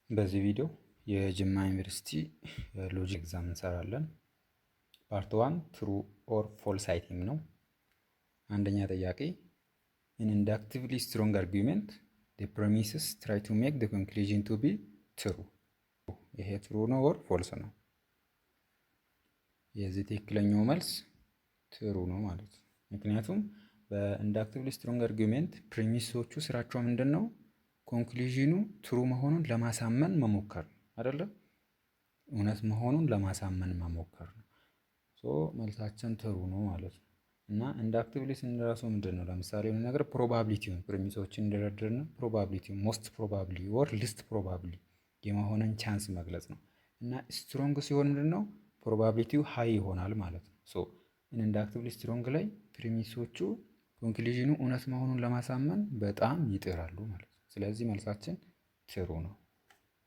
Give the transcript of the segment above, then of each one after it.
በዚህ ቪዲዮ የጅማ ዩኒቨርሲቲ ሎጂክ ኤግዛም እንሰራለን። ፓርት 1 ትሩ ኦር ፎልስ አይቴም ነው። አንደኛ ጥያቄ in inductively strong argument the premises try to make the conclusion to be true። ይሄ ትሩ ነው ኦር ፎልስ ነው? የዚህ ትክክለኛው መልስ ትሩ ነው ማለት ነው። ምክንያቱም በኢንዳክቲቭሊ ስትሮንግ አርጊውሜንት ፕሪሚሶቹ ስራቸው ምንድን ነው? ኮንክሉዥኑ ትሩ መሆኑን ለማሳመን መሞከር ነው አይደለ? እውነት መሆኑን ለማሳመን መሞከር ነው። መልሳችን ትሩ ነው ማለት ነው። እና ኢንዳክቲቭሊ ስንራሱ ምንድን ነው? ለምሳሌ የሆነ ነገር ፕሮባቢሊቲውን ፕሪሚሶችን እንደረድርና ፕሮባቢሊቲውን ሞስት ፕሮባብሊ ኦር ሊስት ፕሮባብሊ የመሆንን ቻንስ መግለጽ ነው። እና ስትሮንግ ሲሆን ምንድን ነው? ፕሮባቢሊቲው ሃይ ይሆናል ማለት ነው። ኢንዳክቲቭሊ ስትሮንግ ላይ ፕሪሚሶቹ ኮንክሉዥኑ እውነት መሆኑን ለማሳመን በጣም ይጥራሉ ማለት ነው። ስለዚህ መልሳችን ትሩ ነው።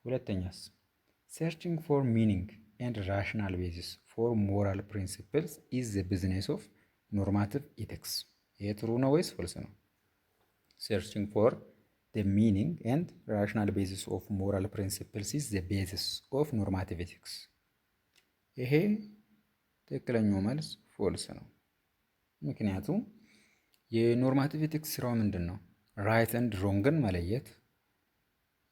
ሁለተኛስ searching for meaning and rational basis for moral principles is the business of normative ethics። ይሄ ትሩ ነው ወይስ ፎልስ ነው? searching for the meaning and rational basis of moral principles is the basis of normative ethics። ይሄ ትክክለኛው መልስ ፎልስ ነው። ምክንያቱም የኖርማቲቭ ኤቲክስ ስራው ምንድን ነው? ራይት ኤንድ ሮንግን መለየት፣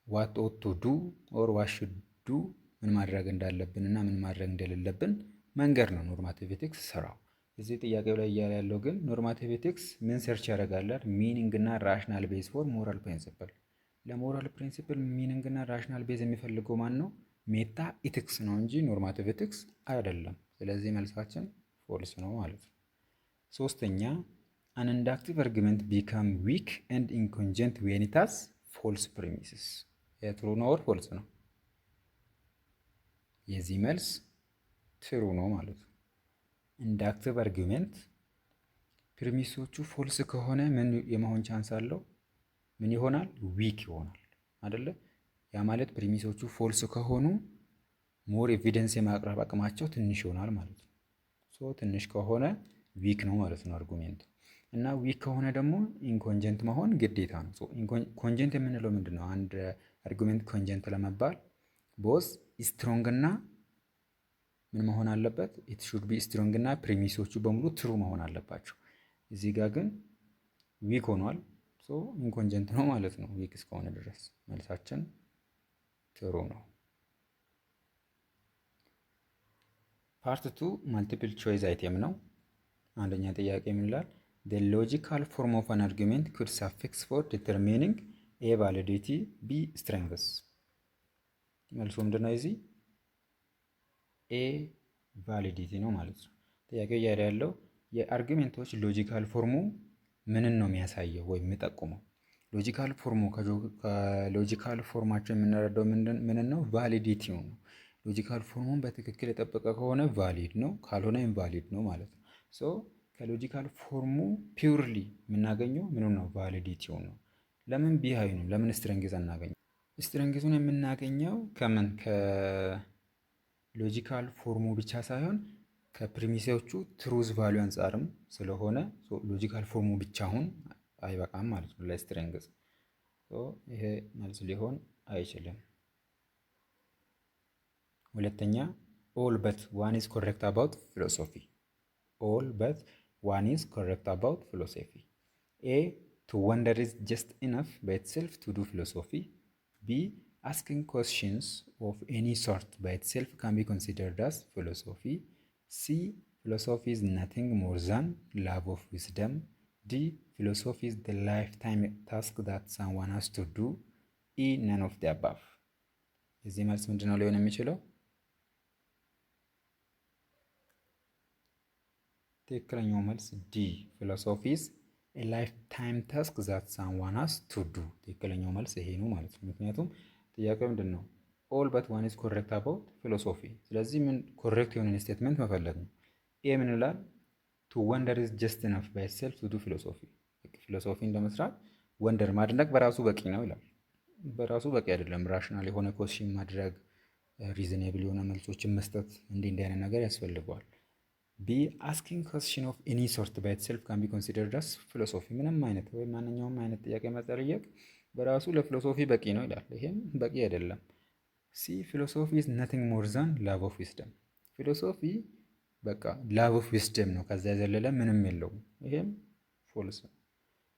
ዋት ኦት ቱ ዱ ኦር ዋት ሹድ ዱ፣ ምን ማድረግ እንዳለብን እና ምን ማድረግ እንደሌለብን መንገድ ነው ኖርማቲቭ ኤቲክስ ስራው። እዚህ ጥያቄው ላይ እያለ ያለው ግን ኖርማቲቭ ኤቲክስ ምን ሰርች ያደርጋል? ሚኒንግ እና ራሽናል ቤዝ ፎር ሞራል ፕሪንሲፕል። ለሞራል ፕሪንሲፕል ሚኒንግ እና ራሽናል ቤዝ የሚፈልገው ማን ነው? ሜታ ኢቲክስ ነው እንጂ ኖርማቲቭ ኤቲክስ አይደለም። ስለዚህ መልሳችን ፎልስ ነው ማለት ነው። ሶስተኛ an inductive argument become weak and incongruent when it has false premises። ትሩ ነው ኦር ፎልስ ነው? የዚህ መልስ ትሩ ነው ማለት ነው። ኢንዳክቲቭ አርጊውሜንት ፕሪሚሶቹ ፎልስ ከሆነ ምን የመሆን ቻንስ አለው? ምን ይሆናል? ዊክ ይሆናል አይደለ? ያ ማለት ፕሪሚሶቹ ፎልስ ከሆኑ ሞር ኤቪደንስ የማቅረብ አቅማቸው ትንሽ ይሆናል ማለት ነው። ትንሽ ከሆነ ዊክ ነው ማለት ነው አርጉሜንቱ። እና ዊክ ከሆነ ደግሞ ኢንኮንጀንት መሆን ግዴታ ነው። ኮንጀንት የምንለው ምንድን ነው? አንድ አርጉሜንት ኮንጀንት ለመባል ቦዝ ስትሮንግ እና ምን መሆን አለበት? ኢት ሹድ ቢ ስትሮንግ እና ፕሪሚሶቹ በሙሉ ትሩ መሆን አለባቸው። እዚህ ጋር ግን ዊክ ሆኗል። ኢንኮንጀንት ነው ማለት ነው ዊክ እስከሆነ ድረስ። መልሳችን ትሩ ነው። ፓርት 2 ማልቲፕል ቾይስ አይቴም ነው። አንደኛ ጥያቄ ምን ይላል? The logical form of an argument could suffix for determining A validity B strengths። መልሱ ምንድን ነው? እዚህ A validity ነው ማለት ነው። ጥያቄው እያለ ያለው የአርጊሜንቶች ሎጂካል ፎርሙ ምንን ነው የሚያሳየው ወይም የሚጠቁመው? ሎጂካል ፎርሙ ከሎጂካል ፎርማቸው የምንረዳው ምንን ነው? ቫሊዲቲው ነው። ሎጂካል ፎርሙን በትክክል የጠበቀ ከሆነ ቫሊድ ነው፣ ካልሆነ ኢንቫሊድ ነው ማለት ነው። ከሎጂካል ፎርሙ ፒውርሊ የምናገኘው ምኑ ነው? ቫሊዲቲው ነው። ለምን ቢሃይ ነው? ለምን ስትሬንግዝ አናገኘው? ስትሬንግዙን የምናገኘው ከምን ከሎጂካል ፎርሙ ብቻ ሳይሆን ከፕሪሚሶቹ ትሩዝ ቫሊዩ አንጻርም ስለሆነ ሎጂካል ፎርሙ ብቻውን አይበቃም ማለት ነው ለስትሬንግዝ። ይሄ መልስ ሊሆን አይችልም። ሁለተኛ ኦል በት ዋን ኢዝ ኮሬክት አባውት ፊሎሶፊ። ኦል በት one is correct about philosophy. A, to wonder is just enough by itself to do philosophy. B, asking questions of any sort by itself can be considered as philosophy. C, philosophy is nothing more than love of wisdom. D, philosophy is the lifetime task that someone has to do. E, none of the above። እዚህ መልስ ምንድን ነው ሊሆን የሚችለው? ትክክለኛው መልስ ዲ ፊሎሶፊ ኢዝ ኤ ላይፍ ታይም ታስክ ዛት ሳምዋን ሃዝ ቱ ዱ። ትክክለኛው መልስ ይሄ ነው ማለት ነው። ምክንያቱም ጥያቄው ምንድን ነው? ኦል በት ዋን ኢዝ ኮሬክት አባውት ፊሎሶፊ። ስለዚህ ምን ኮሬክት የሆነን ስቴትመንት መፈለግ ነው። ኤ ምን ይላል? ቱ ወንደር ኢዝ ጀስት ኢነፍ ባይ ኢትሰልፍ ቱ ዱ ፊሎሶፊ። ፊሎሶፊን ለመስራት ወንደር ማድነቅ በራሱ በቂ ነው ይላል። በራሱ በቂ አይደለም። ራሽናል የሆነ ኮስሽን ማድረግ፣ ሪዝኔብል የሆነ መልሶችን መስጠት፣ እንዲህ አይነት ነገር ያስፈልገዋል። ቢ አስኪንግ ኮስችን ኦፍ ኤኒ ሶርት ባይ ኢትሰልፍ ካን ቢ ኮንሲደርድ አስ ፊሎሶፊ። ምንም አይነት ወይም ማንኛውም አይነት ጥያቄ መጠየቅ በራሱ ለፊሎሶፊ በቂ ነው ይላል። ይሄም በቂ አይደለም። ሲ ፊሎሶፊ ኢዝ ነቲንግ ሞር ዛን ላቭ ኦፍ ዊዝደም። ፊሎሶፊ በቃ ላቭ ኦፍ ዊዝደም ነው፣ ከዛ የዘለለ ምንም የለውም። ይሄም ፎልስ ነው።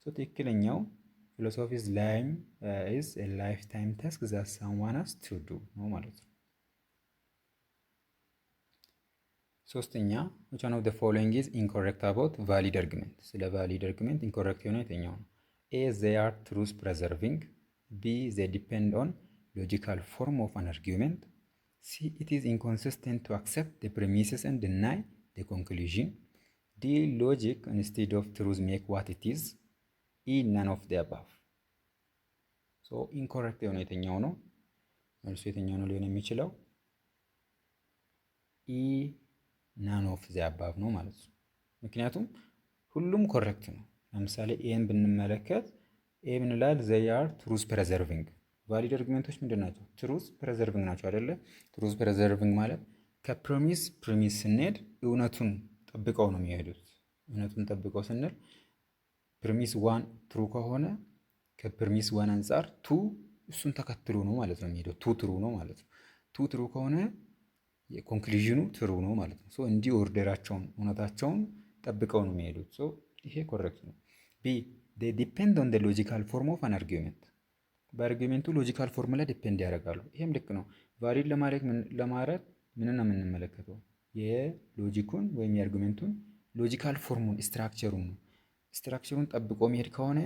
ትክክለኛው ፊሎሶፊ ኢዝ ኤ ላይፍ ታይም ታስክ ዛት ሳምዋን ሃዝ ቱ ዱ ነው ማለት ነው። ሶስተኛ which one of the following is incorrect about valid argument? ስለ valid argument incorrect የሆነ የትኛው ነው? A they are truth preserving, B they depend on logical form of an argument, C it is inconsistent to accept the premises and deny the conclusion, D logic instead of truth make what it is, E none of the above. so incorrect የሆነ የትኛው ነው? መልሱ የትኛው ነው ሊሆን የሚችለው? E none of the above ነው ማለት ነው። ምክንያቱም ሁሉም ኮሬክት ነው። ለምሳሌ ኤን ብንመለከት ኤ ምን ይላል? they are truth preserving። ቫሊድ አርጊመንቶች ምንድን ናቸው? ትሩዝ ፕሬዘርቪንግ ናቸው አይደለ? ትሩዝ ፕሬዘርቪንግ ማለት ከፕሮሚስ ስንሄድ እውነቱን ጠብቀው ነው የሚሄዱት። እውነቱን ጠብቀው ስንል ፕሪሚስ ዋን ትሩ ከሆነ ከፕሪሚስ ዋን አንጻር ቱ እሱን ተከትሎ ነው ማለት ነው የሚሄደው። ቱ ትሩ ነው ማለት ነው። ቱ ትሩ ከሆነ የኮንክሉዥኑ ትሩ ነው ማለት ነው። ሶ እንዲህ ኦርደራቸውን እውነታቸውን ጠብቀው ነው የሚሄዱት። ሶ ይሄ ኮሬክት ነው። ቢ they depend on the logical form of an argument። በአርጊሜንቱ ሎጂካል ፎርም ላይ ዲፔንድ ያደርጋሉ። ይሄም ልክ ነው። ቫሊድ ለማድረግ ምንን ነው የምንመለከተው? የሎጂኩን ወይም የአርጊሜንቱን ሎጂካል ፎርሙን ስትራክቸሩን ነው። ስትራክቸሩን ጠብቆ መሄድ ከሆነ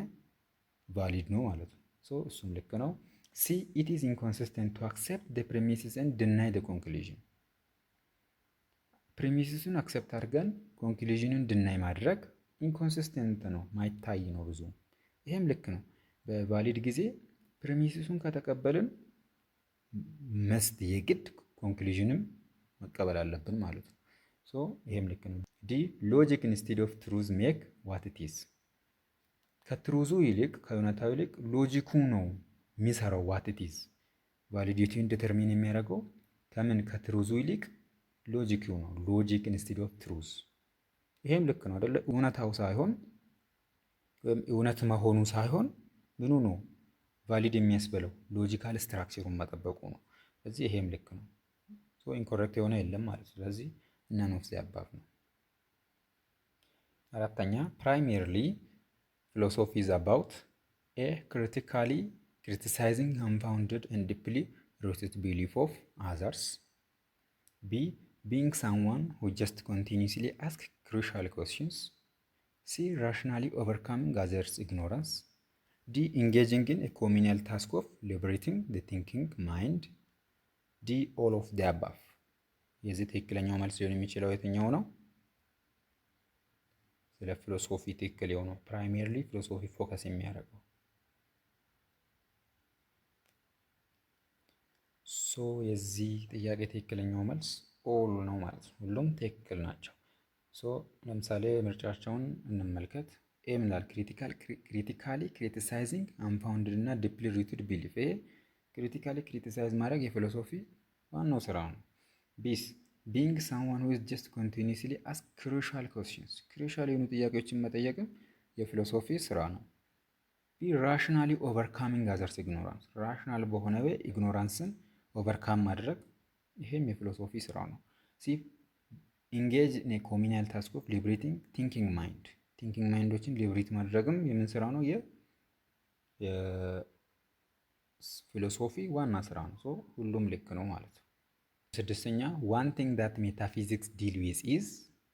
ቫሊድ ነው ማለት ነው። ሶ እሱም ልክ ነው። ሲ it is inconsistent to accept the premises and deny the conclusion። ፕሪሚሲሱን አክሰፕት አድርገን ኮንክሉዥንን ድናይ ማድረግ ኢንኮንሲስተንት ነው፣ ማይታይ ነው ብዙ። ይሄም ልክ ነው። በቫሊድ ጊዜ ፕሪሚሲሱን ከተቀበልን መስት የግድ ኮንክሉዥንም መቀበል አለብን ማለት ነው። ሶ ይሄም ልክ ነው። ዲ ሎጂክ ኢንስቴድ ኦፍ ትሩዝ ሜክ ዋት ኢት ኢዝ። ከትሩዙ ይልቅ ከእውነታው ይልቅ ሎጂኩ ነው የሚሰራው ዋት ኢት ኢዝ። ቫሊዲቲውን ዲተርሚን የሚያደርገው ከምን ከትሩዙ ይልቅ ሎጂክ ነው። ሎጂክ ኢንስቴድ ኦፍ ትሩዝ። ይሄም ልክ ነው አይደለ? እውነታው ሳይሆን ወይም እውነት መሆኑ ሳይሆን ምኑ ነው ቫሊድ የሚያስበለው ሎጂካል ስትራክቸሩን መጠበቁ ነው። ስለዚህ ይሄም ልክ ነው። ሶ ኢንኮሬክት የሆነ የለም ማለት ነው። ስለዚህ none of the above ነው። አራተኛ ፕራይሜርሊ ፊሎሶፊ is about a critically criticizing unfounded and deeply rooted belief of others, B being someone who just continuously asks crucial questions, C rationally overcoming others' ignorance, D engaging in a communal task of liberating the thinking mind, D all of the above። የዚህ ትክክለኛው መልስ ሊሆን የሚችለው የትኛው ነው? ስለ ፊሎሶፊ ትክክል የሆነው ፕራይሜርሊ ፊሎሶፊ ፎከስ የሚያደርገው። ሶ የዚህ ጥያቄ ትክክለኛው መልስ ኦል ነው ማለት ነው። ሁሉም ትክክል ናቸው። ሶ ለምሳሌ ምርጫቸውን እንመልከት። ኤ ምን ይላል? ክሪቲካሊ ክሪቲሳይዚንግ አንፋውንድድ እና ዲፕሊ ሩትድ ቢሊፍ። ይሄ ክሪቲካሊ ክሪቲሳይዝ ማድረግ የፊሎሶፊ ዋናው ስራ ነው። ቢስ ቢንግ ሳምዋን ዊዝ ጀስት ኮንቲኒስሊ አስክ ክሩሻል ኮስችንስ። ክሩሻል የሆኑ ጥያቄዎችን መጠየቅም የፊሎሶፊ ስራ ነው። ቢ ራሽናሊ ኦቨርካሚንግ አዘርስ ኢግኖራንስ። ራሽናል በሆነ ወይ ኢግኖራንስን ኦቨርካም ማድረግ ይሄም የፊሎሶፊ ስራ ነው። ሲ ኢንጌጅ ኢን ኤ ኮሚናል ታስክ ኦፍ ሊብሬቲንግ ቲንኪንግ ማይንድ። ቲንኪንግ ማይንዶችን ሊብሬት ማድረግም የምን ስራ ነው? የፊሎሶፊ ዋና ስራ ነው። ሶ ሁሉም ልክ ነው ማለት ነው። ስድስተኛ one thing that metaphysics deal with is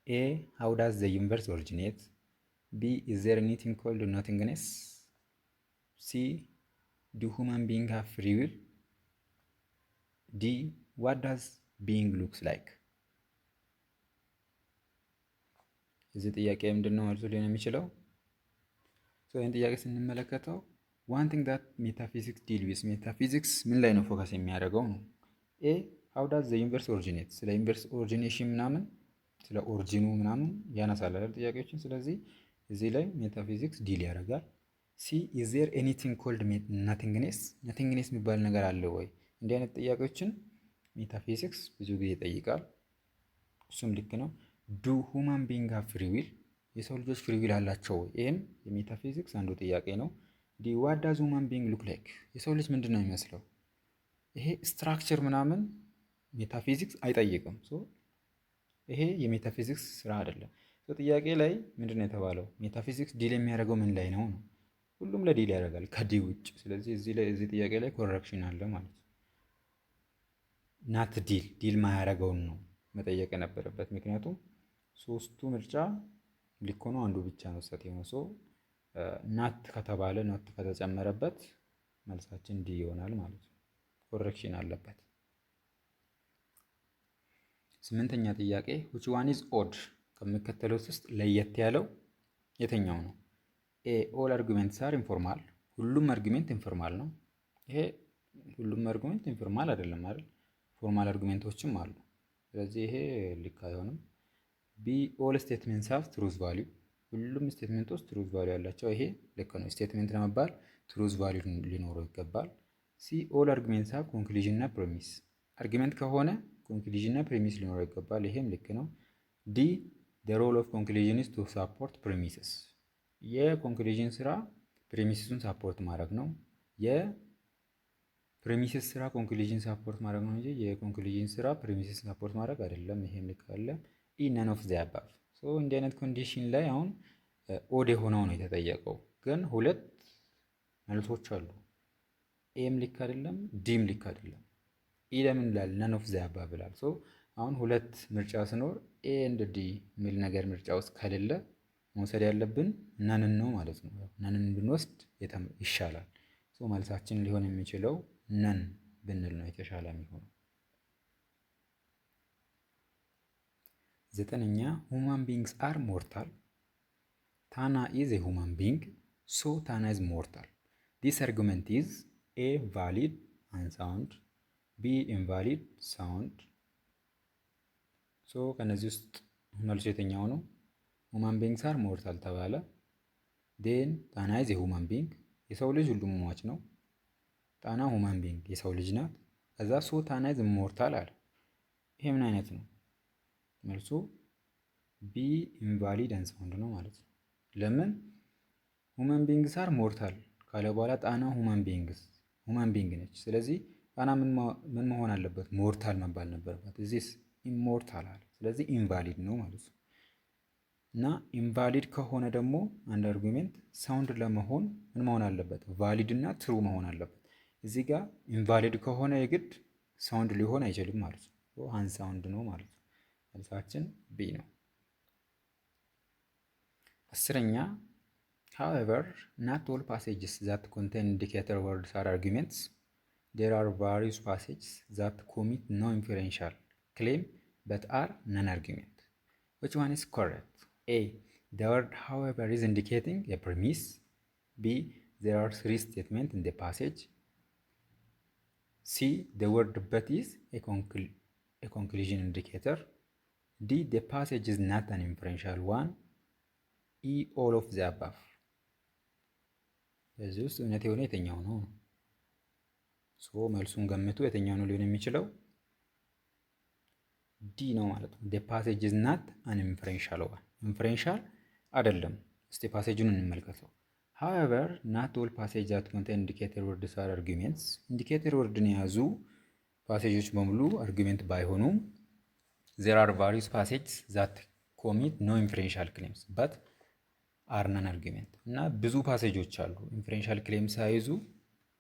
A how does the universe originate, B is there anything called nothingness, C do human beings have free will, D what does being looks like። እዚህ ጥያቄ ምንድነው መልሱ ሊሆን የሚችለው? ይህን ጥያቄ ስንመለከተው one thing that metaphysics deal with፣ ሜታፊዚክስ ምን ላይ ነው ፎከስ የሚያደርገው ነው። ኤ how does the universe originate፣ ስለ ዩኒቨርስ ኦሪጂኔሽን ምናምን ስለ ኦሪጂኑ ምናምን ያነሳል አይደል ጥያቄዎችን። ስለዚህ እዚህ ላይ ሜታፊዚክስ ዲል ያደርጋል። ሲ is there anything called nothingness፣ nothingness የሚባል ነገር አለ ወይ? እንዲህ አይነት ጥያቄዎችን ሜታፊዚክስ ብዙ ጊዜ ይጠይቃል። እሱም ልክ ነው። do human beings have free will፣ የሰው ልጆች ፍሪ ዊል አላቸው ወይ? ይህም የሜታፊዚክስ አንዱ ጥያቄ ነው። ዲ what does human being look like፣ የሰው ልጅ ምንድን ነው የሚመስለው? ይሄ ስትራክቸር ምናምን ሜታፊዚክስ አይጠይቅም። ይሄ የሜታፊዚክስ ስራ አይደለም። ጥያቄ ላይ ምንድን ነው የተባለው? ሜታፊዚክስ ዲል የሚያደርገው ምን ላይ ነው ነው? ሁሉም ለዲል ያደርጋል ከዲ ውጭ። ስለዚህ እዚህ ጥያቄ ላይ ኮረክሽን አለ ማለት ነው። ናት ዲል ማያደርገውን ነው መጠየቅ የነበረበት። ምክንያቱም ሶስቱ ምርጫ ልክ ሆኖ አንዱ ብቻ ነው ስህተት የሆነው። ናት ከተባለ ናት ከተጨመረበት መልሳችን ዲ ይሆናል ማለት ነው። ኮረክሽን አለበት። ስምንተኛ ጥያቄ which one is odd ከሚከተሉት ውስጥ ለየት ያለው የትኛው ነው? ኤ ኦል አርጉሜንትስ አር ኢንፎርማል፣ ሁሉም አርጉሜንት ኢንፎርማል ነው። ይሄ ሁሉም አርጉሜንት ኢንፎርማል አይደለም አይደል? ፎርማል አርጉሜንቶችም አሉ። ስለዚህ ይሄ ልክ አይሆንም። ቢ ኦል ስቴትሜንትስ ሃቭ ትሩዝ ቫልዩ፣ ሁሉም ስቴትሜንቶች ትሩዝ ቫልዩ ያላቸው፣ ይሄ ልክ ነው። ስቴትሜንት ለመባል ትሩዝ ቫልዩ ሊኖረው ይገባል። ሲ ኦል አርጉሜንትስ ሃቭ ኮንክሉዥን እና ፕሪሚስ፣ አርጉሜንት ከሆነ ኮንክሉዥን እና ፕሪሚስ ሊኖረው ይገባል። ይሄም ልክ ነው። ዲ the role of conclusion is to support premises፣ የኮንክሉዥን ስራ ፕሪሚስን ሳፖርት ማድረግ ነው። የፕሪሚስስ ስራ ኮንክሉዥን ሳፖርት ማድረግ ነው እንጂ የኮንክሉዥን ስራ ፕሪሚስን ሳፖርት ማድረግ አይደለም። ይሄም ልክ አለ። ኢ none of the above። እንዲህ አይነት ኮንዲሽን ላይ አሁን ኦድ የሆነው ነው የተጠየቀው፣ ግን ሁለት መልሶች አሉ። ኤም ልክ አይደለም፣ ዲም ልክ አይደለም። ኢ ለምን ይላል? none of the above ይላል። አሁን ሁለት ምርጫ ሲኖር ኤ እንድ ዲ የሚል ነገር ምርጫ ውስጥ ከሌለ መውሰድ ያለብን ነንን ነው ማለት ነው። ነንን ብንወስድ ይሻላል። መልሳችን ሊሆን የሚችለው ነን ብንል ነው የተሻለ የሚሆነው። ዘጠነኛ ሁማን ቢንግስ አር ሞርታል። ታና ኢዝ ኤ ሁማን ቢንግ ሶ ታና ኢዝ ሞርታል። ዲስ አርጉመንት ኢዝ ኤ ቫሊድ አንሳውንድ፣ ቢ ኢንቫሊድ ሳውንድ። ከነዚህ ውስጥ መልሶ የትኛው ነው? ሁማን ቢንግስ አር ሞርታል ተባለ። ዴን ጣና ኢዝ የሁማን ቢንግ፣ የሰው ልጅ ሁሉም ሟች ነው። ጣና ሁማን ቢንግ የሰው ልጅ ናት። ከዛ ጣና ኢዝ ሞርታል አለ። ይሄ ምን አይነት ነው? መልሱ ቢ ኢንቫሊድ አንሳውንድ ነው ማለት ነው። ለምን? ሁማን ቢንግስ አር ሞርታል ካለ በኋላ ጣና ሁማን ቢንግ ነች። ስለዚህ ጣና ምን መሆን አለበት? ሞርታል መባል ነበረበት። እዚህስ ኢሞርታል አለ። ስለዚህ ኢንቫሊድ ነው ማለት ነው። እና ኢንቫሊድ ከሆነ ደግሞ አንድ አርጉሜንት ሳውንድ ለመሆን ምን መሆን አለበት? ቫሊድ እና ትሩ መሆን አለበት። እዚህ ጋር ኢንቫሊድ ከሆነ የግድ ሳውንድ ሊሆን አይችልም ማለት ነው። አንሳውንድ ነው ማለት ነው። መልሳችን ቢ ነው። አስረኛ however not all passages that contain indicator words are arguments. There are various passages that commit no inferential claim but are non-argument. Which one is correct? A. The word however is indicating a premise. B. There are three statements in the passage. C. The word but is a conclusion indicator. D. The passage is not an inferential one. E. All of the above. በዚህ ውስጥ እውነት የሆነ የትኛው ነው? መልሱን ገምቱ። የትኛው ነው ሊሆን የሚችለው? ዲ ነው ማለት ነው። the passage is not an inferential one። ኢንፈረንሻል አይደለም። እስቲ ፓሴጁን እንመልከተው። however not all passages that contain indicator words are arguments። ኢንዲኬተር ወርድን የያዙ ፓሴጆች በሙሉ አርጉሜንት ባይሆኑም there are various passages that commit no inferential claims but are non-argument። እና ብዙ ፓሴጆች አሉ ኢንፈረንሻል ክሌም ሳይዙ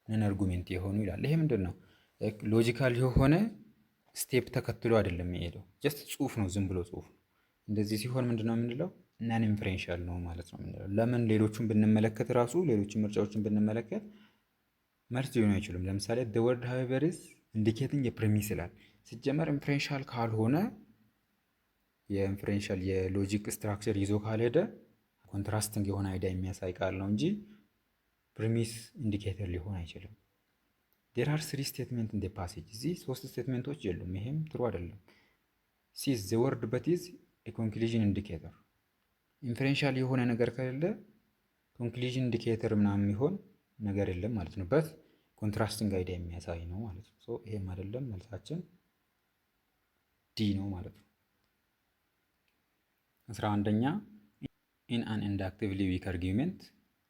ነን አርጉሜንት የሆኑ ይላል። ይሄ ምንድን ነው? ሎጂካል የሆነ ስቴፕ ተከትሎ አይደለም የሚሄደው። ጀስት ጽሁፍ ነው፣ ዝም ብሎ ጽሁፍ ነው። እንደዚህ ሲሆን ምንድነው የምንለው? ናን ኢንፈረንሻል ነው ማለት ነው የምንለው። ለምን? ሌሎቹን ብንመለከት ራሱ ሌሎችን ምርጫዎችን ብንመለከት መልስ ሊሆኑ አይችሉም። ለምሳሌ the word however is indicating a premise ይላል። ሲጀመር ኢንፈረንሻል ካልሆነ የኢንፈረንሻል የሎጂክ ስትራክቸር ይዞ ካልሄደ ኮንትራስቲንግ የሆነ አይዲያ የሚያሳይ ቃል ነው እንጂ ፕሪሚስ ኢንዲኬተር ሊሆን አይችልም። there are three statements in the passage። እዚህ ሶስት ስቴትሜንቶች የሉም። ይሄም ጥሩ አይደለም። ሲ the word but is a conclusion indicator። ኢንፈረንሻል የሆነ ነገር ከሌለ ኮንክሉዥን ኢንዲኬተር ምናምን የሚሆን ነገር የለም ማለት ነው። በት ኮንትራስቲንግ አይዲያ የሚያሳይ ነው ማለት ነው። ይሄም አይደለም። መልሳችን ዲ ነው ማለት ነው። 11ኛ in an inductively weak argument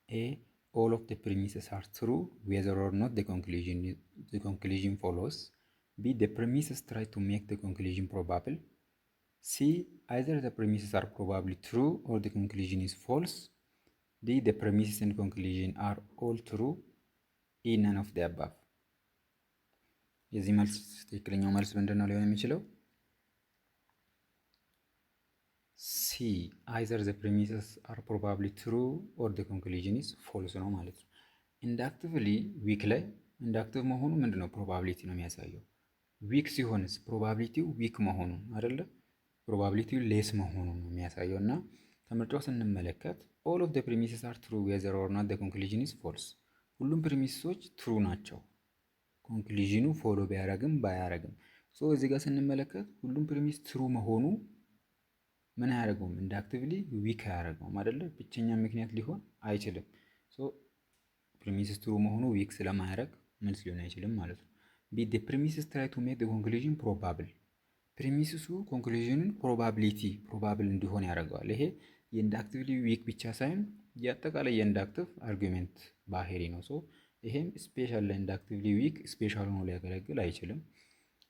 a all of the premises are true whether or not the conclusion follows. B. The premises try to make the conclusion probable. C. Either the premises are probably true or the conclusion is false. D. The premises and conclusion are all true. E. None of the above. የዚህ መልስ ትክክለኛው መልስ ምንድን ነው ሊሆን የሚችለው? ሲ አይዘር ዘ ፕሪሚሰስ አር ፕሮባብሊ ትሩ ኦር ዘ ኮንክሉዥን ኢዝ ፎልስ ነው ማለት ነው። ኢንዳክቲቭሊ ዊክ ላይ ኢንዳክቲቭ መሆኑ ምንድን ነው? ፕሮባቢሊቲ ነው የሚያሳየው። ዊክ ሲሆንስ ፕሮባቢሊቲው ዊክ መሆኑ አይደለ? ፕሮባቢሊቲው ሌስ መሆኑ ነው የሚያሳየው። እና ከምርጫው ስንመለከት ኦል ኦፍ ዘ ፕሪሚሰስ አር ትሩ ዌዘር ኦር ኖት ዘ ኮንክሉዥን ኢዝ ፎልስ። ሁሉም ፕሪሚሰሶች ትሩ ናቸው፣ ኮንክሉዥኑ ፎሎ ቢያረግም ባያረግም። ሶ እዚህ ጋር ስንመለከት ሁሉም ፕሪሚስ ትሩ መሆኑ ምን አያደርገውም? ኢንዳክቲቭሊ ዊክ አያደርገውም አይደለ? ብቸኛ ምክንያት ሊሆን አይችልም። ሶ ፕሪሚስስ ትሩ መሆኑ ዊክ ስለማያደርግ መልስ ሊሆን አይችልም ማለት ነው። ቢ ዘ ፕሪሚስስ ትራይ ቱ ሜክ ዘ ኮንክሉዥን ፕሮባብል። ፕሪሚስሱ ኮንክሉዥኑን ፕሮባብል እንዲሆን ያደርገዋል። ይሄ የኢንዳክቲቭሊ ዊክ ብቻ ሳይሆን የአጠቃላይ የኢንዳክቲቭ አርጊሜንት ባህሪ ነው። ሶ ይሄም ስፔሻል ለኢንዳክቲቭሊ ዊክ ስፔሻል ሆኖ ሊያገለግል አይችልም።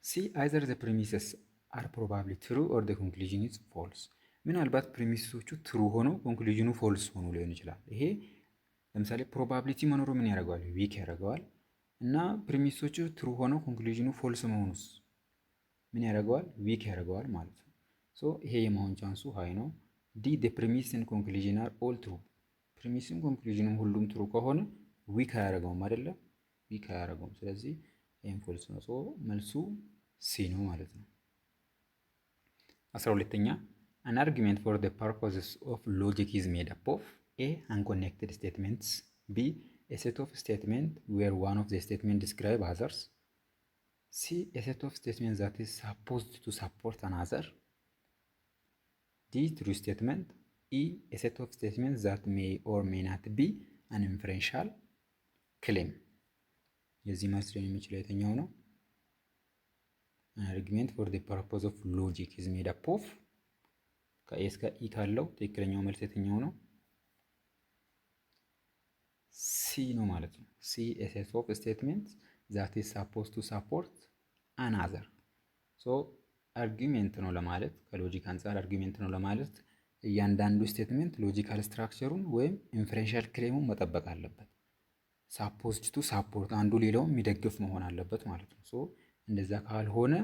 ሲ አይዘር ዘ ፕሪሚስስ አር ፕሮባብሊ ትሩ ኦር ዘ ኮንክሉዥን ኢዝ ፎልስ። ምናልባት ፕሪሚስሶቹ ትሩ ሆነው ኮንክሉዥኑ ፎልስ ሆኖ ሊሆን ይችላል። ይሄ ለምሳሌ ፕሮባቢሊቲ መኖሩ ምን ያደርገዋል? ዊክ ያደርገዋል። እና ፕሪሚስሶቹ ትሩ ሆነው ኮንክሉዥኑ ፎልስ መሆኑስ ምን ያደርገዋል? ዊክ ያደርገዋል ማለት ነው። ሶ ይሄ የመሆን ቻንሱ ሃይ ነው። ዲ ዘ ፕሪሚስ ኤንድ ኮንክሉዥን አር ኦል ትሩ። ፕሪሚስም ኮንክሉዥንም ሁሉም ትሩ ከሆነ ዊክ አያደርገውም አይደለም? ዊክ አያደርገውም። ስለዚህ ይሄም ፎልስ ነው። ሶ መልሱ ሲ ነው ማለት ነው። 12ኛ an argument for the purposes of logic is made up of A. unconnected statements, B. a set of statements where one of the statements describe others, C. a set of statements that is supposed to support another, D. true statement, E. a set of statements that may or may not be an inferential claim። የዚህ መልስ የሚችለው የትኛው ነው? an argument for the purpose of logic is made up of ከኤ እስከ ኢ ካለው ትክክለኛው መልስ የትኛው ነው? ሲ ነው ማለት ነው። ሲ a set of statements that is supposed to support another። ሶ አርጊሜንት ነው ለማለት ከሎጂክ አንጻር አርጊሜንት ነው ለማለት እያንዳንዱ ስቴትሜንት ሎጂካል ስትራክቸሩን ወይም ኢንፈረንሻል ክሌሙን መጠበቅ አለበት። ሳፖዝድ ቱ ሳፖርት አንዱ ሌላውን የሚደግፍ መሆን አለበት ማለት ነው። ሶ እንደዛ ካልሆነ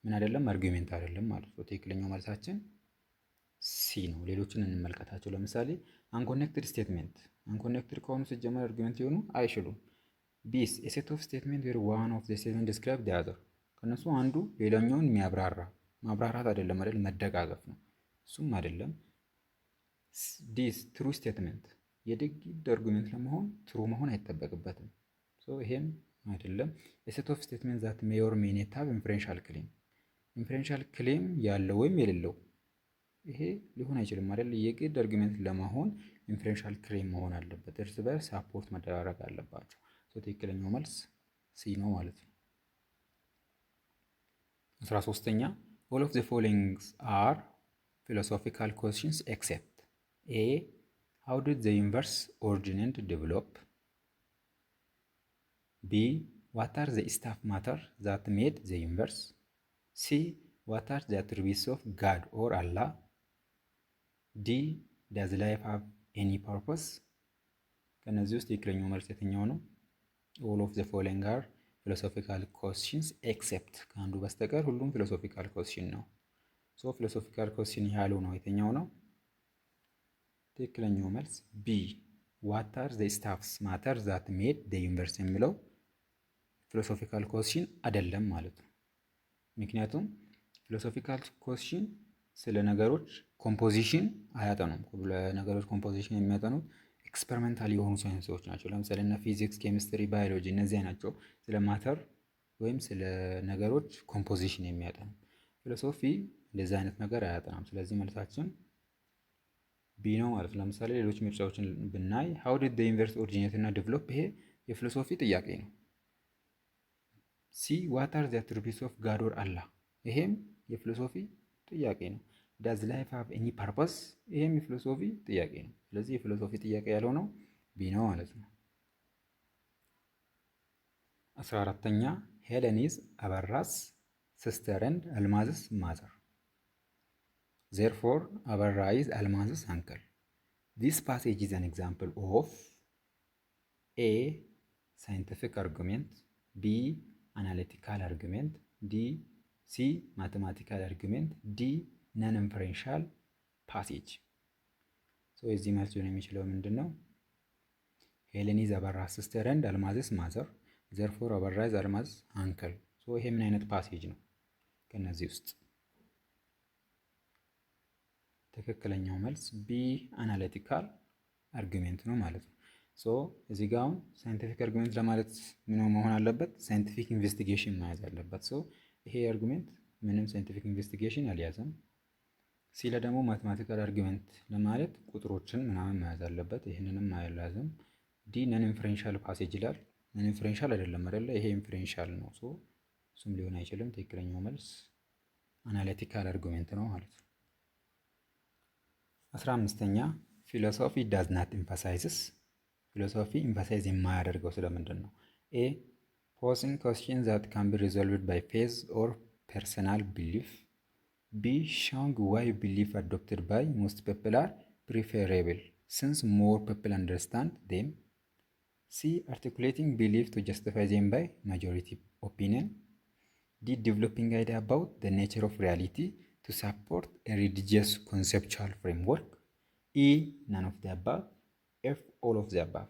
ምን አይደለም? አርጊሜንት አይደለም ማለት ነው። ትክክለኛው መልሳችን ሲ ነው። ሌሎችን እንመልከታቸው። ለምሳሌ አንኮኔክትድ ስቴትሜንት አንኮኔክትድ ከሆኑ ሲጀመር አርጊሜንት የሆኑ አይችሉም። ቢስ ኤ ሴት ኦፍ ስቴትሜንት ዌር ዋን ኦፍ ዘ ስቴትሜንት ዲስክራይብ ዘ አዘር። ከነሱ አንዱ ሌላኛውን የሚያብራራ ማብራራት አይደለም አይደል? መደጋገፍ ነው። እሱም አይደለም። ዲስ ትሩ ስቴትሜንት የግድ አርጊሜንት ለመሆን ትሩ መሆን አይጠበቅበትም። ሶ ይሄም አይደለም። ኤ ሴት ኦፍ ስቴትሜንት ዛት ሜይ ኦር ሜይ ኖት ሃቭ ኢንፈረንሻል ክሌም። ኢንፈረንሻል ክሌም ያለው ወይም የሌለው ይሄ ሊሆን አይችልም አይደል? የግድ አርጊሜንት ለመሆን ኢንፈረንሻል ክሌም መሆን አለበት። እርስ በርስ ሳፖርት መደራረግ አለባቸው። ሶ ትክክለኛው መልስ ሲ ነው ማለት ነው። 13ኛ all of the following are philosophical questions except A. how did the universe originate and develop? B. what are the stuff matter that made the universe? C. what are the attributes of God or Allah? D. does life have any purpose? ከነዚህ ውስጥ ትክክለኛው መልስ የትኛው ነው? all of the following are philosophical questions except ከአንዱ በስተቀር ሁሉም philosophical question ነው። ሶ philosophical question ያለው ነው የትኛው ነው? ትክክለኛው መልስ ቢ what are the stuffs matter that made the universe የሚለው philosophical question አይደለም ማለት ነው። ምክንያቱም philosophical question ስለ ነገሮች ኮምፖዚሽን አያጠኑም። ለነገሮች ኮምፖዚሽን የሚያጠኑት ኤክስፐሪመንታል የሆኑ ሳይንሶች ናቸው። ለምሳሌ እና ፊዚክስ፣ ኬሚስትሪ፣ ባዮሎጂ እነዚህ ናቸው ስለ ማተር ወይም ስለ ነገሮች ኮምፖዚሽን የሚያጠኑ። ፊሎሶፊ እንደዚህ አይነት ነገር አያጠናም። ስለዚህ መልሳችን ቢ ነው ማለት ነው። ለምሳሌ ሌሎች ምርጫዎችን ብናይ how did the universe originate እና develop ይሄ የፊሎሶፊ ጥያቄ ነው። ሲ what are the attributes of God or Allah ይሄም የፊሎሶፊ ጥያቄ ነው። does life have any purpose ይሄም የፊሎሶፊ ጥያቄ ነው። ስለዚህ የፊሎሶፊ ጥያቄ ያለው ነው ቢ ነው ማለት ነው። 14ኛ ሄለን ኢዝ አበራስ ሲስተር ኤንድ አልማዝስ ማዘር ዜርፎር አበራ ኢዝ አልማዝስ አንክል ዚስ ፓሴጅ ኢዝ አን ኤግዛምፕል ኦፍ ኤ ሳይንቲፊክ አርጉሜንት ቢ አናሊቲካል አርጉሜንት ሲ ማቴማቲካል አርጉሜንት ዲ ነን ኢንፈረንሻል ፓሴጅ። የዚህ መልስ ሊሆን የሚችለው ምንድን ነው? ሄለን ኢዝ አበራስ ሲስተር ኤንድ አልማዝስ ማዘር ዘርፎር አበራ ኢዝ አልማዝ አንክል። ይሄ ምን አይነት ፓሴጅ ነው? ከነዚህ ውስጥ ትክክለኛው መልስ ቢ አናሊቲካል አርጉሜንት ነው ማለት ነው። እዚህ ጋር አሁን ሳይንቲፊክ አርጉሜንት ለማለት ምን መሆን አለበት? ሳይንቲፊክ ኢንቨስቲጌሽን መያዝ አለበት። ይሄ አርጉሜንት ምንም ሳይንቲፊክ ኢንቨስቲጌሽን አልያዘም። ሲለ ደግሞ ማቴማቲካል አርጉሜንት ለማለት ቁጥሮችን ምናምን መያዝ አለበት። ይህንንም አያላዝም። ዲ ነን ኢንፈረንሻል ፓሴጅ ይላል። ነን ኢንፈረንሻል አይደለም አይደለ? ይሄ ኢንፈረንሻል ነው። እሱም ሊሆን አይችልም። ትክክለኛው መልስ አናሊቲካል አርጉሜንት ነው ማለት ነው። 15ኛ ፊሎሶፊ ዳዝ ናት ኤምፋሳይዝስ። ፊሎሶፊ ኤምፋሳይዝ የማያደርገው ስለምንድን ነው? ኤ ፖሲንግ ኮስችን ዛት ካን ቢ ሪዞልቭድ ባይ ፌዝ ኦር ፐርሰናል ቢሊፍ ቢ ሾዊንግ ዋይ ቢሊፍ አዶፕትድ ባይ ሞስት ፒፕል አር ፕሪፌሬብል ሲንስ ሞር ፒፕል አንደርስታንድ ዴም ሲ አርቲኩሌቲንግ ቢሊፍ ቱ ጀስቲፋይ ዜም ባይ ማጆሪቲ ኦፒኒየን ዲ ዲቨሎፒንግ አይዲያ አባውት ዘ ኔቸር ኦፍ ሪያሊቲ ቱ ሳፖርት ኤ ሪሊጂየስ ኮንሴፕቹዋል ፍሬምወርክ ኢ ናን ኦፍ ዘ አባቭ ኤፍ ኦል ኦፍ ዘ አባቭ።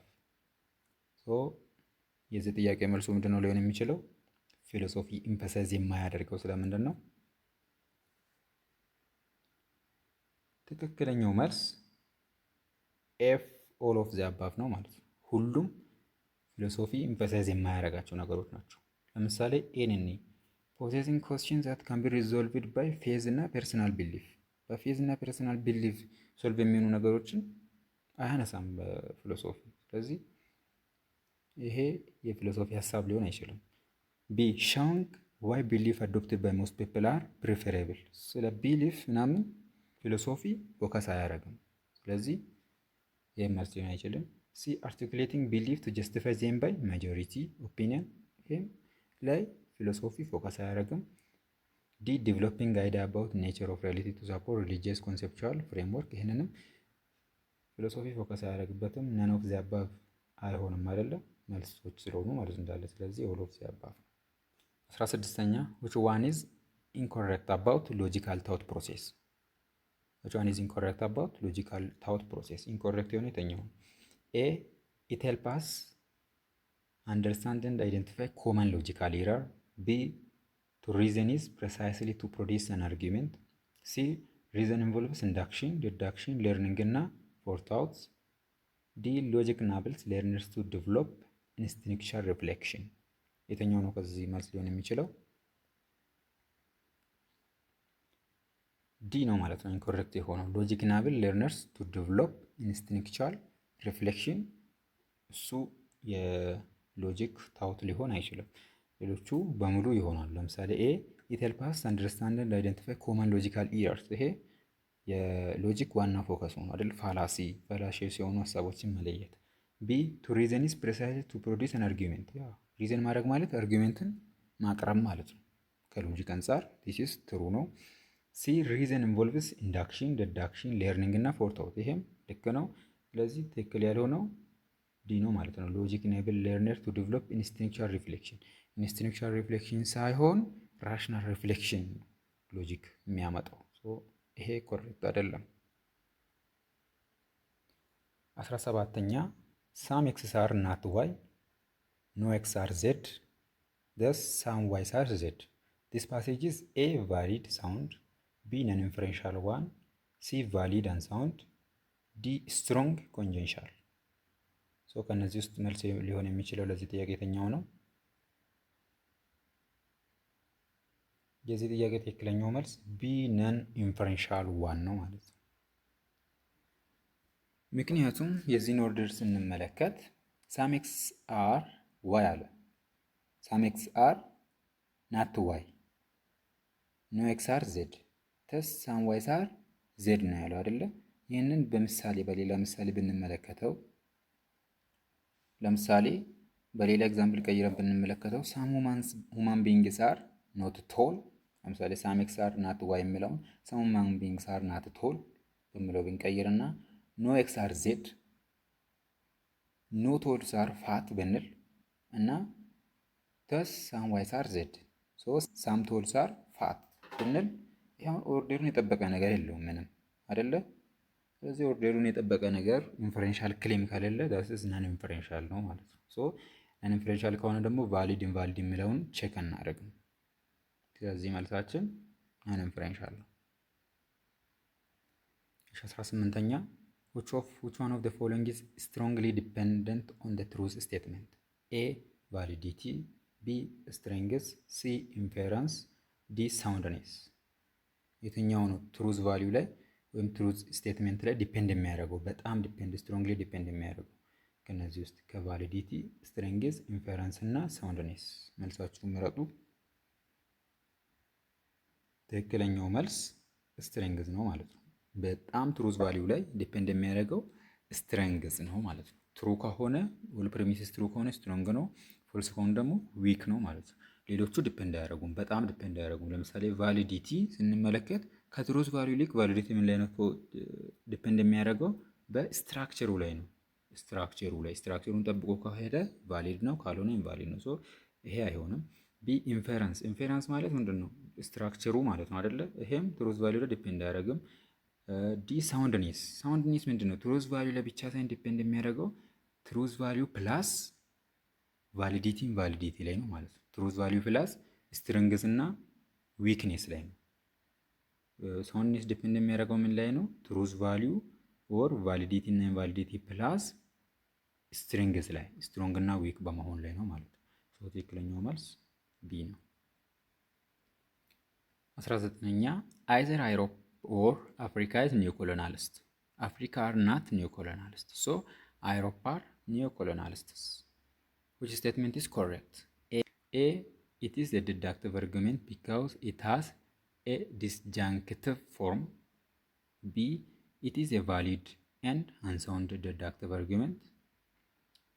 የዚህ ጥያቄ መልሱ ምንድን ነው ሊሆን የሚችለው? ፊሎሶፊ ኤምፋሳይዝ የማያደርገው ስለምንድን ነው? ትክክለኛው መልስ ኤፍ ኦል ኦፍ ዘ አባቭ ነው ማለት ነው። ሁሉም ፊሎሶፊ ኤምፋሳይዝ የማያደርጋቸው ነገሮች ናቸው። ለምሳሌ ኤን እኔ ፖሴሲንግ ኮስችን ዛት ካን ቢ ሪዞልቭድ ባይ ፌዝ እና ፐርሰናል ቢሊፍ። በፌዝ እና ፐርሰናል ቢሊፍ ሶልቭ የሚሆኑ ነገሮችን አያነሳም በፊሎሶፊ። ስለዚህ ይሄ የፊሎሶፊ ሀሳብ ሊሆን አይችልም። ቢ ሾዊንግ ዋይ ቢሊፍ አዶፕትድ ባይ ሞስት ፒፕል አር ፕሪፌሬብል። ስለ ቢሊፍ ምናምን ፊሎሶፊ ፎከስ አያደርግም። ስለዚህ ይህ መልስ ሊሆን አይችልም። ሲ አርቲኩሌቲንግ ቢሊፍ ቱ ጀስቲፋይ ዜም ባይ ማጆሪቲ ኦፒኒየን። ይህም ላይ ፊሎሶፊ ፎከስ አያደርግም። ዲ ዲቨሎፒንግ አይዲያ አባውት ኔቸር ኦፍ ሪያሊቲ ቱ ሳፖርት ሪሊጂየስ ኮንሴፕቹዋል ፍሬምወርክ። ይህንንም ፊሎሶፊ ፎከስ አያደርግበትም። ነን ኦፍ ዘ አባቭ አይሆንም አይደለም መልሶች ስለሆኑ ማለት እንዳለ። ስለዚህ ኦል ኦፍ ዘ አባቭ። 16ኛ which one is incorrect about logical thought process? which one is incorrect about logical thought process? incorrect የሆነ የተኛው ኤ it helps us understand and identify common logical error. B to reason is precisely to produce an argument. C reason involves induction, deduction, learning እና forethoughts. D logic enables learners to develop instinctual reflection. የተኛው ነው ከዚህ መልስ ሊሆን የሚችለው? ዲ ነው ማለት ነው ኢንኮሬክት የሆነው። ሎጂክ ኢናብል learners to develop instinctual reflection እሱ የሎጂክ ታውት ሊሆን አይችልም። ሌሎቹ በሙሉ ይሆናሉ። ለምሳሌ ኤ it helps us understand and identify common logical errors። ይሄ የሎጂክ ዋና ፎከስ ነው አይደል? ፋላሲ ሲሆኑ ሀሳቦችን መለየት። ቢ to reason is precisely to produce an argument። ያ ሪዝን ማድረግ ማለት አርጊውሜንትን ማቅረብ ማለት ነው። ከሎጂክ አንጻር this is true ነው። ሲ reason involves induction, deduction, learning እና forethought። ይሄም ልክ ነው። ስለዚህ ትክክል ያልሆነው ዲ ነው ማለት ነው። ሎጂክ ኢኔብል learner to develop instinctual reflection። instinctual reflection ሳይሆን rational reflection ሎጂክ የሚያመጣው። ይሄ ኮሬክት አይደለም። 17ኛ some x's are not y, no x are z, thus some y's are z. This passage is A valid sound, B non-inferential one, C valid and sound, D strong conjunction. ከነዚህ ውስጥ መልስ ሊሆን የሚችለው ለዚህ ጥያቄ የተኛው ነው? የዚህ ጥያቄ ትክክለኛው መልስ ቢ ነን ኢንፈረንሻል ዋን ነው ማለት ነው። ምክንያቱም የዚህን ኦርደር ስንመለከት ሳም ኤክስ አር ዋይ አለ። ሳም ኤክስ አር ናት ዋይ፣ ኖ ኤክስ አር ዜድ፣ ተስ ሳም ዋይስ አር ዜድ ነው ያለው አይደለ? ይህንን በምሳሌ በሌላ ምሳሌ ብንመለከተው ለምሳሌ በሌላ ኤግዛምፕል ቀይረን ብንመለከተው ሳም ሁማን ቢንግስ አር ኖት ቶል፣ ለምሳሌ ሳም ኤክስ አር ናት ዋይ የሚለውን ሳም ሁማን ቢንግስ አር ናት ቶል በሚለው ብንቀይርና ኖ ኤክስ አር ዜድ ኖ ቶልስ አር ፋት ብንል እና ተስ ሳም ዋይስ አር ዜድ ሳም ቶልስ አር ፋት ብንል ይሄው ኦርደሩን የጠበቀ ነገር የለውም ምንም አይደለ። ስለዚህ ኦርደሩን የጠበቀ ነገር ኢንፈረንሻል ክሌም ከሌለ ዳስስ ናን ኢንፈረንሻል ነው ማለት ነው። ሶ ናን ኢንፈረንሻል ከሆነ ደግሞ ቫሊድ ኢንቫሊድ የሚለውን ቼክ እናደርግም። ስለዚህ መልሳችን ናን ኢንፈረንሻል ነው። 18ኛ which one of the following is strongly dependent on the truth statement? A validity, B strength, C inference, D soundness። የትኛው ነው ትሩዝ ቫልዩ ላይ ወይም ትሩዝ ስቴትመንት ላይ ዲፔንድ የሚያደርገው? በጣም ዲፔንድ ስትሮንግሊ ዲፔንድ የሚያደርገው ከነዚህ ውስጥ ከቫሊዲቲ፣ ስትሬንግዝ፣ ኢንፌረንስ እና ሳውንድኔስ መልሳችሁ ምረጡ። ትክክለኛው መልስ ስትሬንግዝ ነው ማለት ነው። በጣም ትሩዝ ቫልዩ ላይ ዲፔንድ የሚያደርገው ስትሬንግዝ ነው ማለት ነው። ትሩ ከሆነ ኦል ፕሪሚሲስ ትሩ ከሆነ ስትሮንግ ነው፣ ፎልስ ከሆነ ደግሞ ዊክ ነው ማለት ነው። ሌሎቹ ዲፔንድ አያደርጉም፣ በጣም ዲፔንድ አያደርጉም። ለምሳሌ ቫሊዲቲ ስንመለከት ከትሩዝ ቫልዩ ይልቅ ቫሊዲቲ ምን ላይ ነው ዲፔንድ የሚያደርገው? በስትራክቸሩ ላይ ነው። ስትራክቸሩን ጠብቆ ከሄደ ቫሊድ ነው፣ ካልሆነ ኢንቫሊድ ነው። ሶ ይሄ አይሆንም። ቢ ኢንፌረንስ ማለት ምንድን ነው? ስትራክቸሩ ማለት ነው አይደለ? ይሄም ትሩዝ ቫልዩ ላይ ዲፔንድ አያደርግም። ዲ ሳውንድኔስ ምንድን ነው? ትሩዝ ቫልዩ ላይ ብቻ ሳይሆን ዲፔንድ የሚያደርገው ትሩዝ ቫልዩ ፕላስ ቫሊዲቲ ላይ ነው ማለት ነው። ትሩዝ ቫልዩ ፕላስ ስትሬንግዝ እና ዊክኔስ ላይ ነው። ሳውንድኔስ ዲፔንድ የሚያደርገው ምን ላይ ነው? ትሩዝ ቫልዩ ኦር ቫሊዲቲ እና ኢንቫሊዲቲ ፕላስ ስትሬንግዝ ላይ ስትሮንግ እና ዊክ በመሆን ላይ ነው ማለት ነው። ትክክለኛው መልስ ቢ ነው። 19ኛ አይዘር አይሮፕ ኦር አፍሪካ ኢዝ ኒዮ ኮሎናሊስት። አፍሪካ አር ናት ኒዮ ኮሎናሊስት። ሶ አይሮፕ አር ኒዮ ኮሎናሊስትስ። which statement is correct? A it is a deductive argument because it has a disjunctive form. B it is a valid and unsound deductive argument.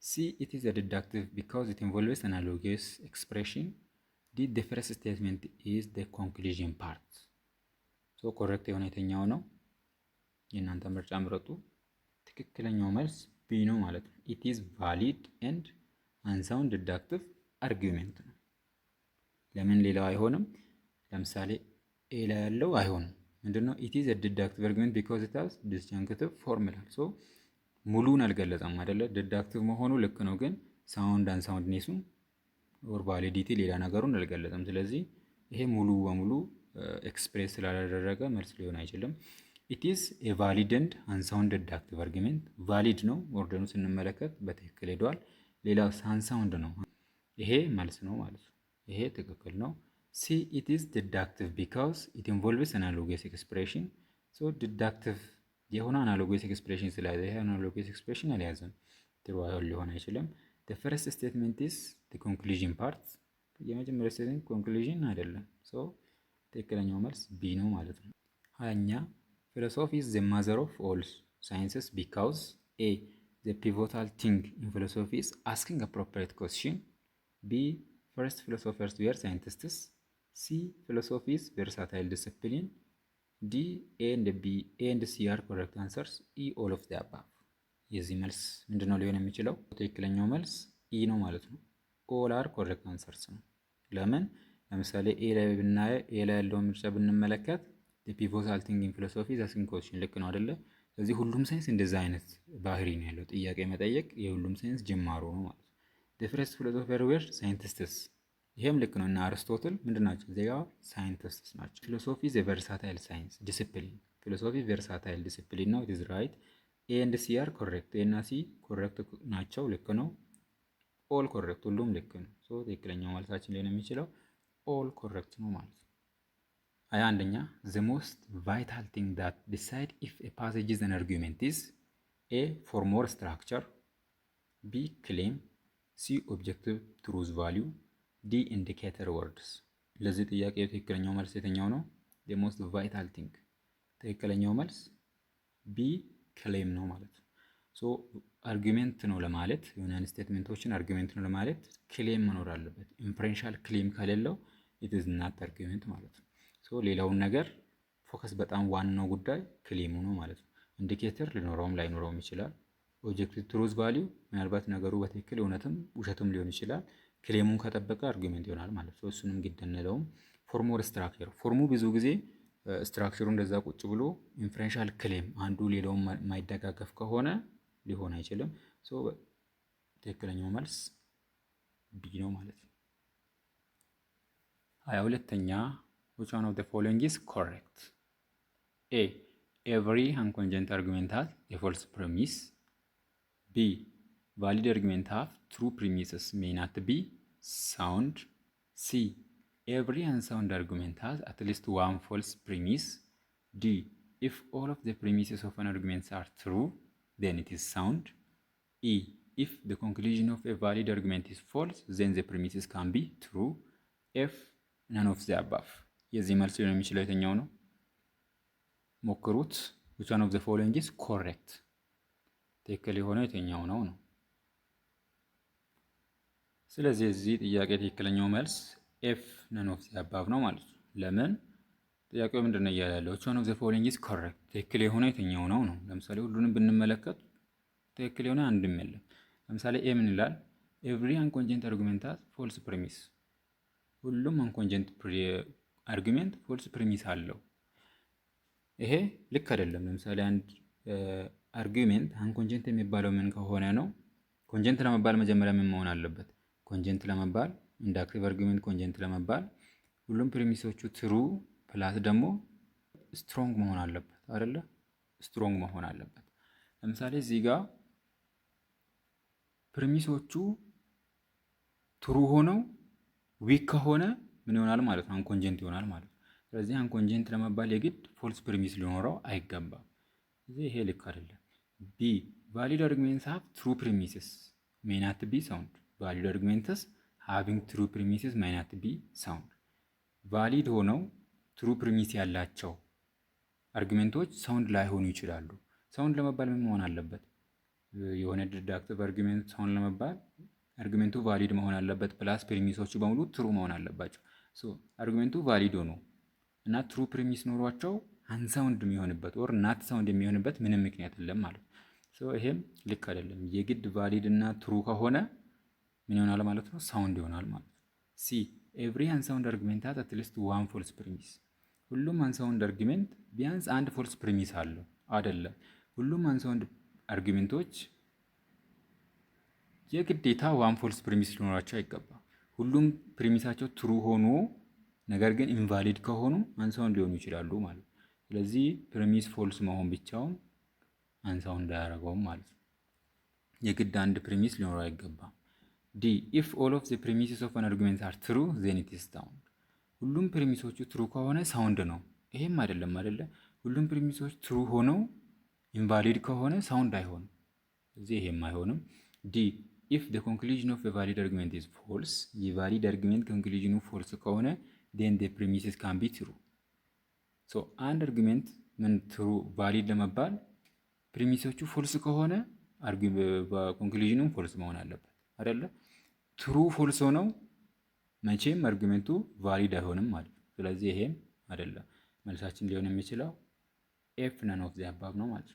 C it is a deductive because it involves analogous expression. D the first statement is the conclusion part. So correct የሆነ የትኛው ነው? የእናንተ ምርጫ ምረጡ። ትክክለኛው መልስ ቢ ነው ማለት ነው። it is valid and unsound deductive argument ነው። ለምን ሌላው አይሆንም? ለምሳሌ ኤ ላይ ያለው አይሆንም። ምንድነው? it is a deductive argument because it has disjunctive form ይላል። ሶ ሙሉን አልገለጸም አይደለ? ዲዳክቲቭ መሆኑ ልክ ነው፣ ግን ሳውንድ አንሳውንድኔሱን ኦር ቫሊዲቲ ሌላ ነገሩን አልገለጸም። ስለዚህ ይሄ ሙሉ በሙሉ ኤክስፕሬስ ስላላደረገ መልስ ሊሆን አይችልም። it is a valid and unsound deductive argument ቫሊድ ነው። ኦርደኑ ስንመለከት በትክክል ሄዷል። ሌላው አንሳውንድ ነው። ይሄ መልስ ነው ማለት ነው። ይሄ ትክክል ነው። ሲ it is deductive because it involves analogous expression. so deductive የሆነ አናሎገስ ኤክስፕሬሽን ስለያዘ ይሄ አናሎገስ ኤክስፕሬሽን አልያዘም፣ ትሩ ሊሆን አይችልም። the first statement is the conclusion part። የመጀመሪያው ስቴትመንት ኮንክሉዥን አይደለም። ሶ ትክክለኛው መልስ ቢ ነው ማለት ነው። 20ኛ philosophy is the mother of all sciences because A the pivotal thing in philosophy is asking appropriate question. B first philosophers were scientists. C philosophy is versatile discipline. D A and C are correct answers. E all of the above። የዚህ መልስ ምንድነው ሊሆን የሚችለው? ትክክለኛው መልስ ኢ ነው ማለት ነው። all are correct answers ነው። ለምን? ለምሳሌ ኤ ላይ ብናየ ኤ ላይ ያለውን ምርጫ ብንመለከት the pivotal thing in philosophy is asking question ልክ ነው አይደለ? ስለዚህ ሁሉም ሳይንስ እንደዛ አይነት ባህሪ ነው ያለው። ጥያቄ መጠየቅ የሁሉም ሳይንስ ጅማሮ ነው ማለት ነው። the first philosophers were scientists ይሄም ልክ ነው። እና አርስቶትል ምንድናቸው? ዜጋ ሳይንቲስትስ ናቸው። ፊሎሶፊ is a versatile science discipline ፊሎሶፊ versatile discipline ነው። it is right. A and C are correct። A እና C ኮሬክት ናቸው፣ ልክ ነው። all correct ሁሉም ልክ ነው። ሶ ትክክለኛው መልሳችን ላይ ነው የሚችለው all correct ነው ማለት ነው። 21ኛ the most vital thing that decide if a passage is an argument is A form or structure, B claim, C objective truth value, D indicator words። ለዚህ ጥያቄ ትክክለኛው መልስ የትኛው ነው? the most vital thing ትክክለኛው መልስ B ክሌም ነው ማለት ነው። ሶ አርጊሜንት ነው ለማለት የሆነ ስቴትሜንቶችን አርጊሜንት ነው ለማለት ክሌም መኖር አለበት። ኢንፈረንሻል ክሌም ከሌለው ኢት ኢዝ ናት አርጊሜንት ማለት ነው። ሶ ሌላውን ነገር ፎከስ በጣም ዋናው ጉዳይ ክሌሙ ነው ማለት ነው። ኢንዲኬተር ሊኖረውም ላይኖረውም ይችላል። ኦብጀክቲቭ ትሩዝ ቫሊዩ ምናልባት ነገሩ በትክክል እውነትም ውሸትም ሊሆን ይችላል። ክሌሙን ከጠበቀ አርጊሜንት ይሆናል ማለት ነው። እሱንም ግድ እንለውም። ፎርም ወር ስትራክቸር ፎርሙ ብዙ ጊዜ ስትራክቸሩ እንደዛ ቁጭ ብሎ ኢንፈረንሻል ክሌም አንዱ ሌላውን የማይደጋገፍ ከሆነ ሊሆን አይችልም። ሶ ትክክለኛው መልስ ቢ ነው ማለት ነው። 22ኛ which one of the following is correct? A. Every unconjugate argument has a false premise. B. Valid argument have true premises may not be sound. C. Every unsound argument has at least one false premise. D. If all of the premises of an argument are true, then it is sound. E. If the conclusion of a valid argument is false, then the premises can be true. F. None of the above. የዚህ መልስ ሊሆን የሚችለው የትኛው ነው? ሞክሩት። which one of the following is correct? ትክክል የሆነው የትኛው ነው ነው። ስለዚህ እዚህ ጥያቄ ትክክለኛው መልስ ኤፍ none of the above ነው ማለት ነው። ለምን? ጥያቄው ምንድነው እያለ ያለው? which one of the following is correct? ትክክል የሆነው የትኛው ነው ነው። ለምሳሌ ሁሉንም ብንመለከት ትክክል የሆነ አንድም የለም። ለምሳሌ ኤ ምን ይላል? ኤቭሪ አንኮንጀንት አርጉሜንት ሃዝ ፎልስ ፕሪሚስ። ሁሉም አንኮንጀንት አርጉሜንት ፎልስ ፕሪሚስ አለው። ይሄ ልክ አይደለም። ለምሳሌ አንድ አርጉሜንት አንኮንጀንት የሚባለው ምን ከሆነ ነው? ኮንጀንት ለመባል መጀመሪያ ምን መሆን አለበት? ኮንጀንት ለመባል ኢንዳክቲቭ አርጉሜንት ኮንጀንት ለመባል ሁሉም ፕሪሚሶቹ ትሩ ፕላስ ደግሞ ስትሮንግ መሆን አለበት አይደለ? ስትሮንግ መሆን አለበት። ለምሳሌ እዚህ ጋር ፕሪሚሶቹ ትሩ ሆነው ዊክ ከሆነ ምን ይሆናል ማለት ነው? አንኮንጀንት ይሆናል ማለት ነው። ስለዚህ አንኮንጀንት ለመባል የግድ ፎልስ ፕሪሚስ ሊኖረው አይገባም። ስለዚህ ይሄ ልክ አይደለም። ቢ ቫሊድ አርጉሜንትስ ሃቭ ትሩ ፕሪሚስስ ሜይ ናት ቢ ሳውንድ። ቫሊድ አርጉሜንትስ ሃቪንግ ትሩ ፕሪሚስስ ሜይ ናት ቢ ሳውንድ። ቫሊድ ሆነው ትሩ ፕሪሚስ ያላቸው አርጉሜንቶች ሳውንድ ላይሆኑ ይችላሉ። ሳውንድ ለመባል ምን መሆን አለበት? የሆነ ዲዳክቲቭ አርጉሜንት ሳውንድ ለመባል አርጉሜንቱ ቫሊድ መሆን አለበት ፕላስ ፕሪሚሶቹ በሙሉ ትሩ መሆን አለባቸው። ሶ አርጉሜንቱ ቫሊድ ሆኖ እና ትሩ ፕሪሚስ ኖሯቸው አንሳውንድ የሚሆንበት ኦር ናት ሳውንድ የሚሆንበት ምንም ምክንያት የለም ማለት ነው። ሶ ይሄም ልክ አይደለም። የግድ ቫሊድ እና ትሩ ከሆነ ምን ይሆናል ማለት ነው? ሳውንድ ይሆናል ማለት ነው። ሲ ኤቭሪ አንሳውንድ አርጉሜንት ሃዝ አት ሊስት ዋን ፎልስ ፕሪሚስ። ሁሉም አንሳውንድ አርጉሜንት ቢያንስ አንድ ፎልስ ፕሪሚስ አለው አይደለም። ሁሉም አንሳውንድ አርጉሜንቶች የግዴታ ዋን ፎልስ ፕሪሚስ ሊኖራቸው አይገባም። ሁሉም ፕሪሚሳቸው ትሩ ሆኖ ነገር ግን ኢንቫሊድ ከሆኑ አንሳውንድ ሊሆኑ ይችላሉ ማለት ነው። ስለዚህ ፕሪሚስ ፎልስ መሆን ብቻውን አንሳውንድ እንዳያደርገውም ማለት ነው። የግድ አንድ ፕሪሚስ ሊኖረው አይገባም። ዲ ኢፍ ኦል ኦፍ ዘ ፕሪሚስስ ኦፍ አን አርጉሜንት አር ትሩ ዜን ኢት ኢዝ ሳውንድ። ሁሉም ፕሪሚሶቹ ትሩ ከሆነ ሳውንድ ነው። ይሄም አይደለም አይደለ? ሁሉም ፕሪሚሶች ትሩ ሆነው ኢንቫሊድ ከሆነ ሳውንድ አይሆንም። እዚህ ይሄም አይሆንም። ዲ ኢፍ ዘ ኮንክሉዥን ኦፍ ኤ ቫሊድ አርጉሜንት ኢዝ ፎልስ። የቫሊድ አርጉሜንት ኮንክሉዥኑ ፎልስ ከሆነ ዜን ዘ ፕሪሚስስ ካን ቢ ትሩ። ሶ አንድ አርጉሜንት ምን ትሩ ቫሊድ ለመባል ፕሪሚሶቹ ፎልስ ከሆነ ኮንክሉዥኑም ፎልስ መሆን አለበት አይደለ? ትሩ ፎልስ ሆነው መቼም አርጉሜንቱ ቫሊድ አይሆንም ማለት ነው። ስለዚህ ይሄም አይደለም መልሳችን ሊሆን የሚችለው ኤፍ ነን ኦፍ ዘ አባብ ነው ማለት ነው።